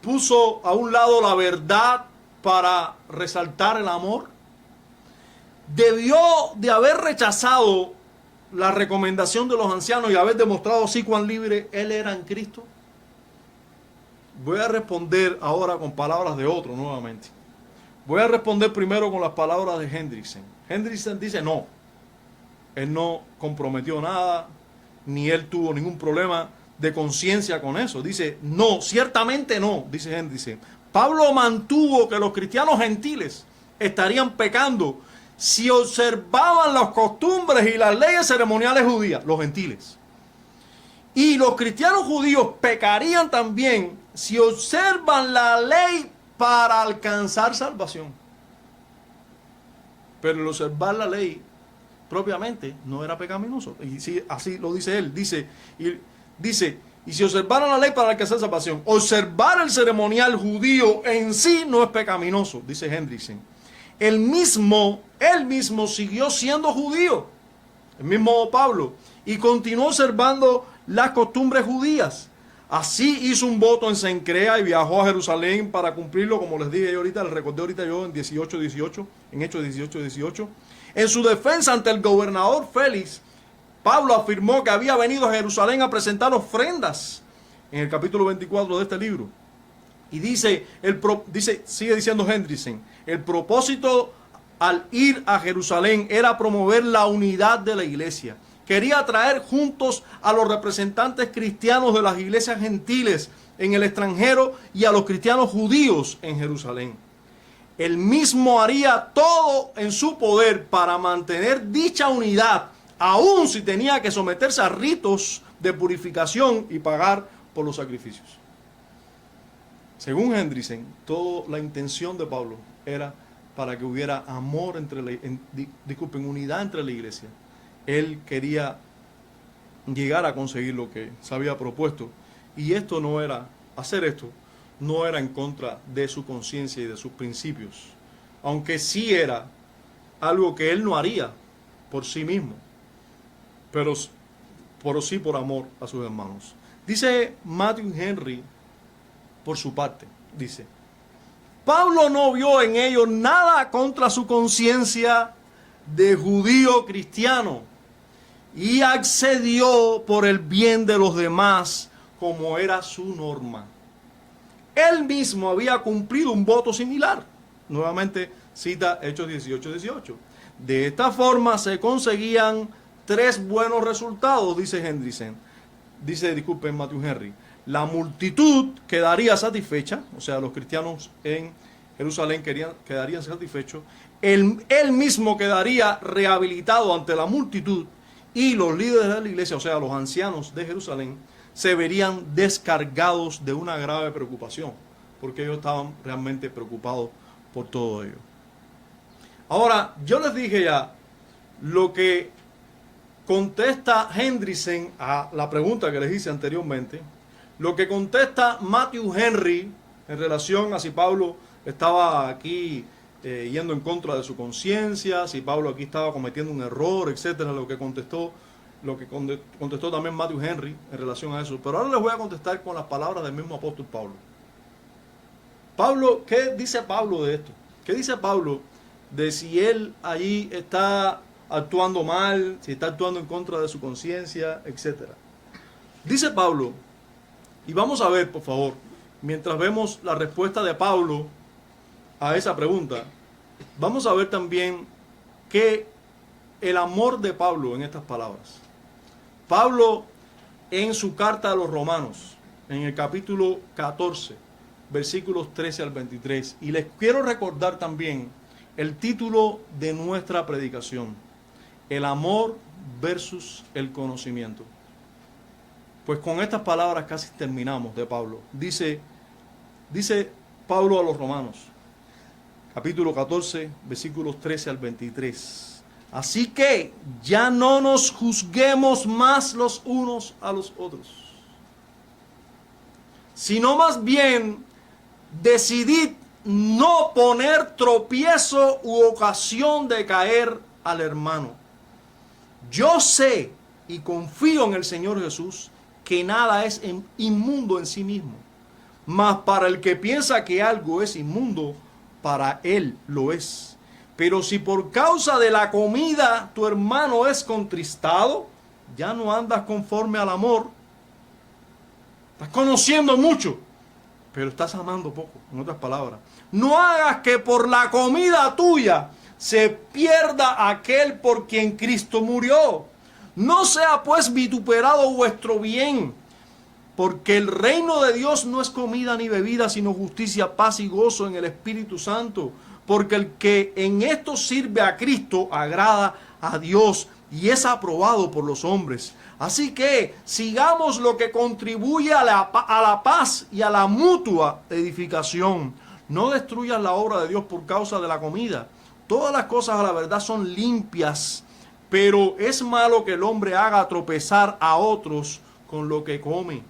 puso a un lado la verdad para resaltar el amor. Debió de haber rechazado la recomendación de los ancianos y haber demostrado así cuán libre él era en Cristo. Voy a responder ahora con palabras de otro nuevamente. Voy a responder primero con las palabras de Hendrickson. Hendrickson dice no, él no comprometió nada, ni él tuvo ningún problema de conciencia con eso. Dice, no, ciertamente no, dice Hendrickson. Pablo mantuvo que los cristianos gentiles estarían pecando si observaban las costumbres y las leyes ceremoniales judías, los gentiles. Y los cristianos judíos pecarían también si observan la ley para alcanzar salvación. Pero el observar la ley propiamente no era pecaminoso. Y sí, así lo dice él. Dice, y si observaran la ley para alcanzar salvación, observar el ceremonial judío en sí no es pecaminoso, dice Hendrickson. Él mismo siguió siendo judío, el mismo Pablo, y continuó observando las costumbres judías. Así hizo un voto en Cencrea y viajó a Jerusalén para cumplirlo, como les dije ahorita, les recordé ahorita yo en Hechos 18:18. En su defensa ante el gobernador Félix, Pablo afirmó que había venido a Jerusalén a presentar ofrendas, en el capítulo 24 de este libro. Y sigue diciendo Hendrickson, el propósito al ir a Jerusalén era promover la unidad de la iglesia. Quería traer juntos a los representantes cristianos de las iglesias gentiles en el extranjero y a los cristianos judíos en Jerusalén. Él mismo haría todo en su poder para mantener dicha unidad, aun si tenía que someterse a ritos de purificación y pagar por los sacrificios. Según Hendriksen, toda la intención de Pablo era para que hubiera amor unidad entre la iglesia. Él quería llegar a conseguir lo que se había propuesto. Y hacer esto no era en contra de su conciencia y de sus principios. Aunque sí era algo que él no haría por sí mismo, pero sí por amor a sus hermanos. Dice Matthew Henry, por su parte, dice: Pablo no vio en ellos nada contra su conciencia de judío cristiano y accedió por el bien de los demás como era su norma. Él mismo había cumplido un voto similar. Nuevamente cita Hechos 18:18. De esta forma se conseguían 3 buenos resultados, dice Hendriksen. Disculpen, Matthew Henry. La multitud quedaría satisfecha, o sea, los cristianos en Jerusalén quedarían satisfechos. Él mismo quedaría rehabilitado ante la multitud y los líderes de la iglesia, o sea, los ancianos de Jerusalén, se verían descargados de una grave preocupación, porque ellos estaban realmente preocupados por todo ello. Ahora, yo les dije ya lo que contesta Hendriksen a la pregunta que les hice anteriormente, lo que contesta Matthew Henry en relación a si Pablo estaba aquí yendo en contra de su conciencia, si Pablo aquí estaba cometiendo un error, etcétera, lo que contestó también Matthew Henry en relación a eso. Pero ahora les voy a contestar con las palabras del mismo apóstol Pablo. ¿Qué dice Pablo de esto? ¿Qué dice Pablo de si él allí está actuando mal, si está actuando en contra de su conciencia, etcétera? Dice Pablo, y vamos a ver, por favor, mientras vemos la respuesta de Pablo a esa pregunta, vamos a ver también que el amor de Pablo en estas palabras. Pablo, en su carta a los Romanos, en el capítulo 14, versículos 13 al 23, y les quiero recordar también el título de nuestra predicación: el amor versus el conocimiento. Pues con estas palabras casi terminamos de Pablo. Dice Pablo a los Romanos, capítulo 14, versículos 13 al 23. Así que ya no nos juzguemos más los unos a los otros, sino más bien decidid no poner tropiezo u ocasión de caer al hermano. Yo sé y confío en el Señor Jesús que nada es inmundo en sí mismo, mas para el que piensa que algo es inmundo, para él lo es. Pero si por causa de la comida tu hermano es contristado, ya no andas conforme al amor. Estás conociendo mucho, pero estás amando poco. En otras palabras, no hagas que por la comida tuya se pierda aquel por quien Cristo murió. No sea pues vituperado vuestro bien, porque el reino de Dios no es comida ni bebida, sino justicia, paz y gozo en el Espíritu Santo. Porque el que en esto sirve a Cristo agrada a Dios y es aprobado por los hombres. Así que sigamos lo que contribuye a la paz y a la mutua edificación. No destruyas la obra de Dios por causa de la comida. Todas las cosas a la verdad son limpias, pero es malo que el hombre haga tropezar a otros con lo que come.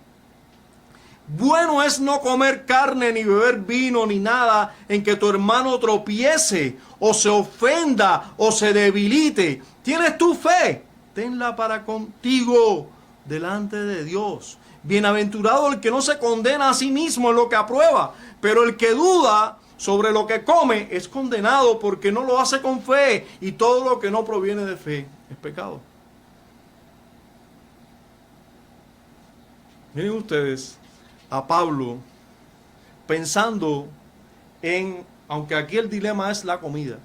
Bueno es no comer carne, ni beber vino, ni nada en que tu hermano tropiece, o se ofenda, o se debilite. ¿Tienes tu fe? Tenla para contigo delante de Dios. Bienaventurado el que no se condena a sí mismo en lo que aprueba, pero el que duda sobre lo que come es condenado porque no lo hace con fe, y todo lo que no proviene de fe es pecado. Miren ustedes a Pablo pensando en, aunque aquí el dilema es la comida,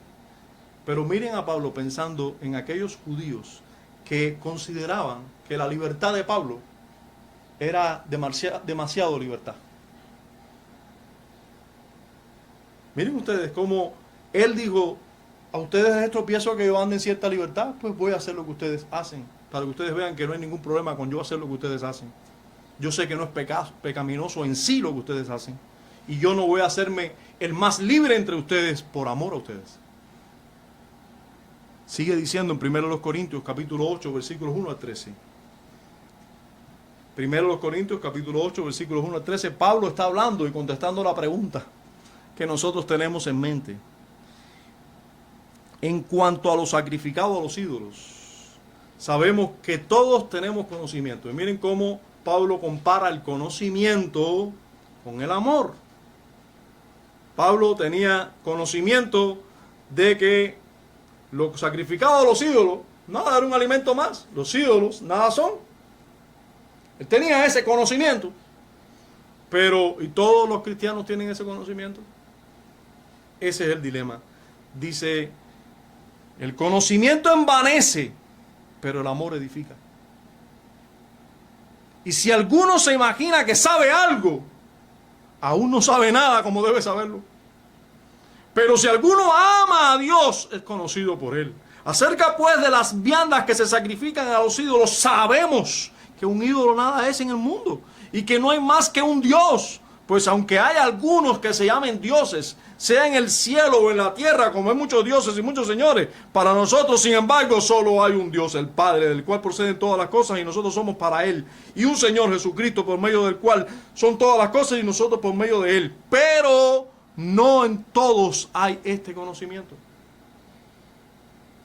pero miren a Pablo pensando en aquellos judíos que consideraban que la libertad de Pablo era demasiado libertad. Miren ustedes cómo él dijo: a ustedes es tropiezo que yo ande en cierta libertad, pues voy a hacer lo que ustedes hacen, para que ustedes vean que no hay ningún problema con yo hacer lo que ustedes hacen. Yo sé que no es pecaminoso en sí lo que ustedes hacen. y yo no voy a hacerme el más libre entre ustedes por amor a ustedes. Sigue diciendo en 1 Corintios capítulo 8 versículos 1 al 13. 1 Corintios capítulo 8 versículos 1 al 13. Pablo está hablando y contestando la pregunta que nosotros tenemos en mente. En cuanto a lo sacrificado a los ídolos, sabemos que todos tenemos conocimiento. Y miren cómo Pablo compara el conocimiento con el amor. Pablo tenía conocimiento de que lo sacrificado a los ídolos, nada era un alimento más. Los ídolos nada son. Él tenía ese conocimiento. Pero, ¿y todos los cristianos tienen ese conocimiento? Ese es el dilema. Dice, el conocimiento envanece, pero el amor edifica. Y si alguno se imagina que sabe algo, aún no sabe nada como debe saberlo. Pero si alguno ama a Dios, es conocido por él. Acerca pues de las viandas que se sacrifican a los ídolos, sabemos que un ídolo nada es en el mundo y que no hay más que un Dios. Pues aunque hay algunos que se llamen dioses, sea en el cielo o en la tierra, como hay muchos dioses y muchos señores, para nosotros, sin embargo, solo hay un Dios, el Padre, del cual proceden todas las cosas y nosotros somos para Él. Y un Señor Jesucristo, por medio del cual son todas las cosas y nosotros por medio de Él. Pero no en todos hay este conocimiento.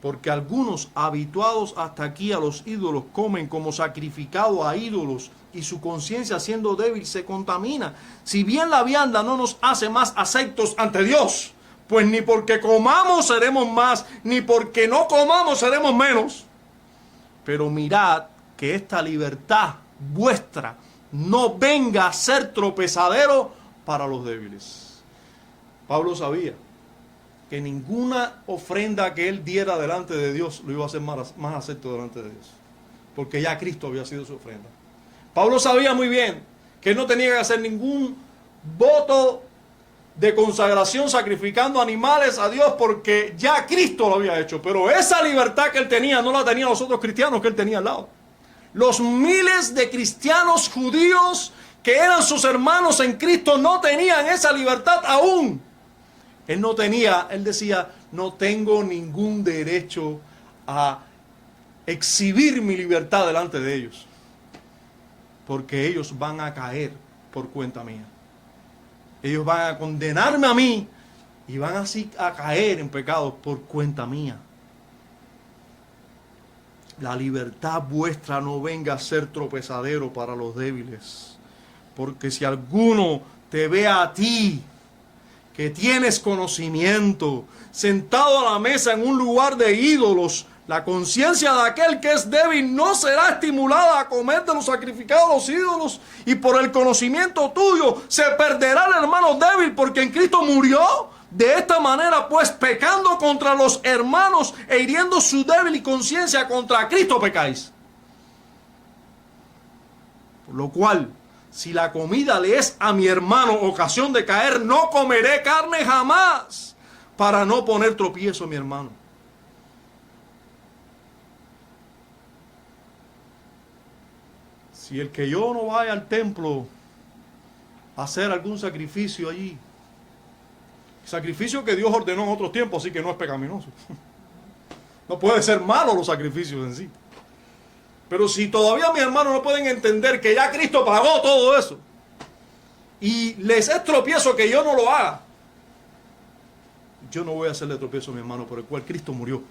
Porque algunos habituados hasta aquí a los ídolos comen como sacrificado a ídolos y su conciencia siendo débil se contamina. Si bien la vianda no nos hace más aceptos ante Dios, pues ni porque comamos seremos más, ni porque no comamos seremos menos. Pero mirad que esta libertad vuestra no venga a ser tropezadero para los débiles. Pablo sabía que ninguna ofrenda que él diera delante de Dios lo iba a hacer más acepto delante de Dios, porque ya Cristo había sido su ofrenda. Pablo sabía muy bien que él no tenía que hacer ningún voto de consagración sacrificando animales a Dios, porque ya Cristo lo había hecho. Pero esa libertad que él tenía no la tenían los otros cristianos que él tenía al lado. Los miles de cristianos judíos que eran sus hermanos en Cristo no tenían esa libertad aún. Él no tenía, él decía, no tengo ningún derecho a exhibir mi libertad delante de ellos, porque ellos van a caer por cuenta mía. Ellos van a condenarme a mí y van así a caer en pecados por cuenta mía. La libertad vuestra no venga a ser tropezadero para los débiles, porque si alguno te ve a ti, que tienes conocimiento, sentado a la mesa en un lugar de ídolos, la conciencia de aquel que es débil no será estimulada a comer de los sacrificados a los ídolos, y por el conocimiento tuyo se perderá el hermano débil, porque en Cristo murió. De esta manera, pues, pecando contra los hermanos e hiriendo su débil conciencia, contra Cristo pecáis. Por lo cual, si la comida le es a mi hermano ocasión de caer, no comeré carne jamás, para no poner tropiezo a mi hermano. Si el que yo no vaya al templo a hacer algún sacrificio allí, sacrificio que Dios ordenó en otros tiempos, así que no es pecaminoso. No puede ser malo los sacrificios en sí. Pero si todavía mis hermanos no pueden entender que ya Cristo pagó todo eso, y les es tropiezo que yo no lo haga, yo no voy a hacerle tropiezo a mi hermano por el cual Cristo murió,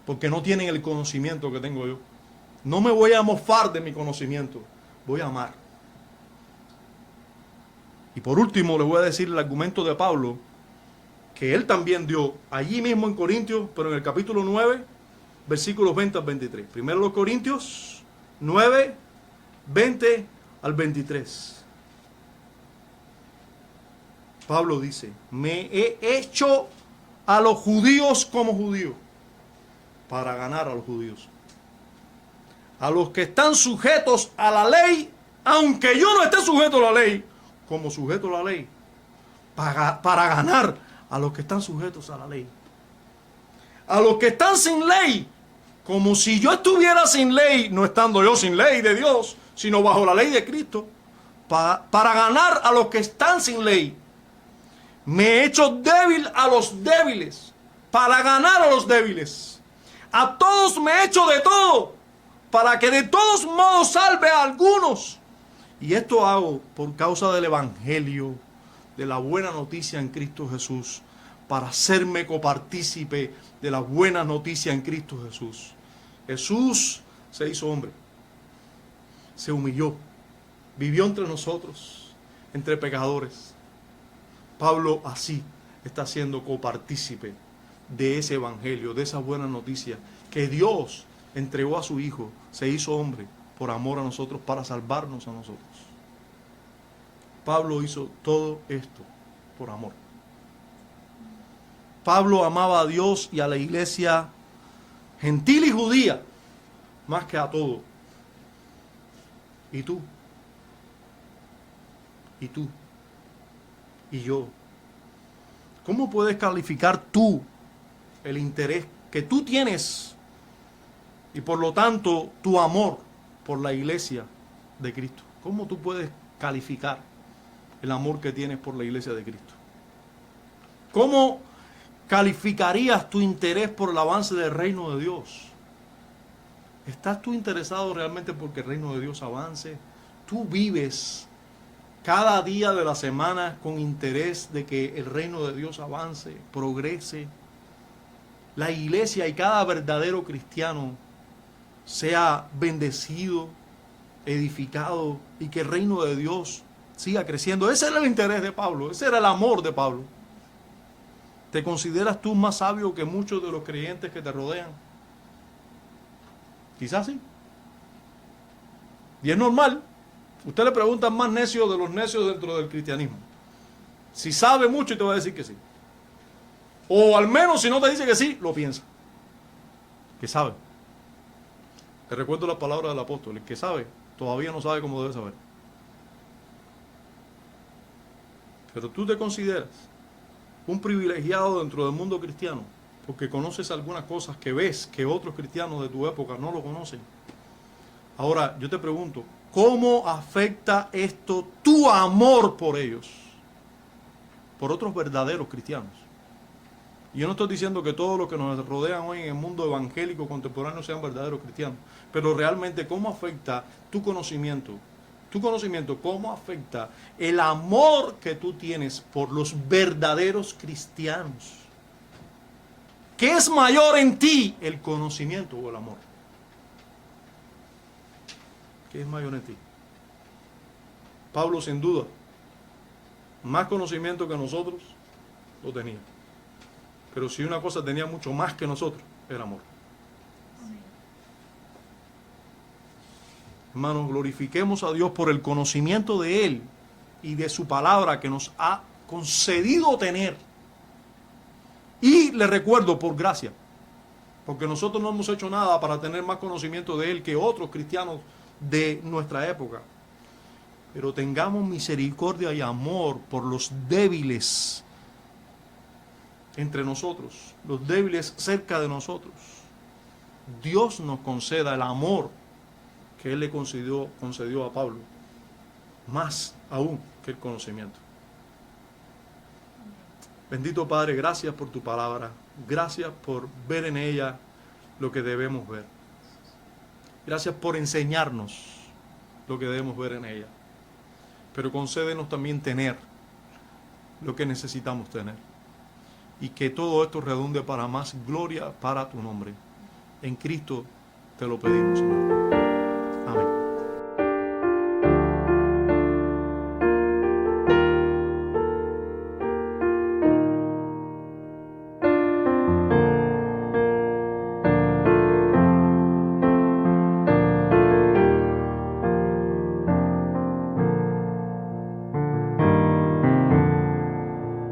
porque no tienen el conocimiento que tengo yo. No me voy a mofar de mi conocimiento, voy a amar. Y por último les voy a decir el argumento de Pablo, que él también dio allí mismo en Corintios, pero en el capítulo 9, versículos 20 al 23. Primero los Corintios 9, 20 al 23. Pablo dice, me he hecho a los judíos como judío, para ganar a los judíos. A los que están sujetos a la ley, aunque yo no esté sujeto a la ley, como sujeto a la ley, para ganar a los que están sujetos a la ley. A los que están sin ley, como si yo estuviera sin ley, no estando yo sin ley de Dios, sino bajo la ley de Cristo, para ganar a los que están sin ley. Me he hecho débil a los débiles, para ganar a los débiles. A todos me he hecho de todo, para que de todos modos salve a algunos. Y esto hago por causa del Evangelio, de la buena noticia en Cristo Jesús, para hacerme copartícipe de la buena noticia en Cristo Jesús. Jesús se hizo hombre, se humilló, vivió entre nosotros, entre pecadores. Pablo así está siendo copartícipe de ese evangelio, de esa buena noticia, que Dios entregó a su Hijo, se hizo hombre por amor a nosotros, para salvarnos a nosotros. Pablo hizo todo esto por amor. Pablo amaba a Dios y a la iglesia gentil y judía más que a todo. ¿Y tú? ¿Y tú? ¿Y yo? ¿Cómo puedes calificar tú el interés que tú tienes y por lo tanto tu amor por la iglesia de Cristo? ¿Cómo tú puedes calificar el amor que tienes por la iglesia de Cristo? ¿Cómo calificarías tu interés por el avance del reino de Dios? ¿Estás tú interesado realmente porque el reino de Dios avance? ¿Tú vives cada día de la semana con interés de que el reino de Dios avance, progrese? La iglesia y cada verdadero cristiano sea bendecido, edificado y que el reino de Dios siga creciendo. Ese era el interés de Pablo, ese era el amor de Pablo. ¿Te consideras tú más sabio que muchos de los creyentes que te rodean? Quizás sí. Y es normal. Usted le pregunta al más necio de los necios dentro del cristianismo. Si sabe mucho y te va a decir que sí. O al menos si no te dice que sí, lo piensa. Que sabe. Te recuerdo las palabras del apóstol. El que sabe, todavía no sabe cómo debe saber. Pero tú te consideras un privilegiado dentro del mundo cristiano porque conoces algunas cosas que ves que otros cristianos de tu época no lo conocen. Ahora, yo te pregunto, ¿cómo afecta esto tu amor por ellos? Por otros verdaderos cristianos. Y yo no estoy diciendo que todos los que nos rodean hoy en el mundo evangélico contemporáneo sean verdaderos cristianos, pero realmente ¿cómo afecta tu conocimiento? Tu conocimiento, ¿cómo afecta el amor que tú tienes por los verdaderos cristianos? ¿Qué es mayor en ti, el conocimiento o el amor? ¿Qué es mayor en ti? Pablo, sin duda, más conocimiento que nosotros lo tenía. Pero si una cosa tenía mucho más que nosotros, era amor. Hermanos, glorifiquemos a Dios por el conocimiento de Él y de su palabra que nos ha concedido tener. Y le recuerdo, por gracia, porque nosotros no hemos hecho nada para tener más conocimiento de Él que otros cristianos de nuestra época. Pero tengamos misericordia y amor por los débiles entre nosotros, los débiles cerca de nosotros. Dios nos conceda el amor que Él le concedió a Pablo, más aún que el conocimiento. Bendito Padre, gracias por tu palabra, gracias por ver en ella lo que debemos ver. Gracias por enseñarnos lo que debemos ver en ella. Pero concédenos también tener lo que necesitamos tener. Y que todo esto redunde para más gloria para tu nombre. En Cristo te lo pedimos, Señor.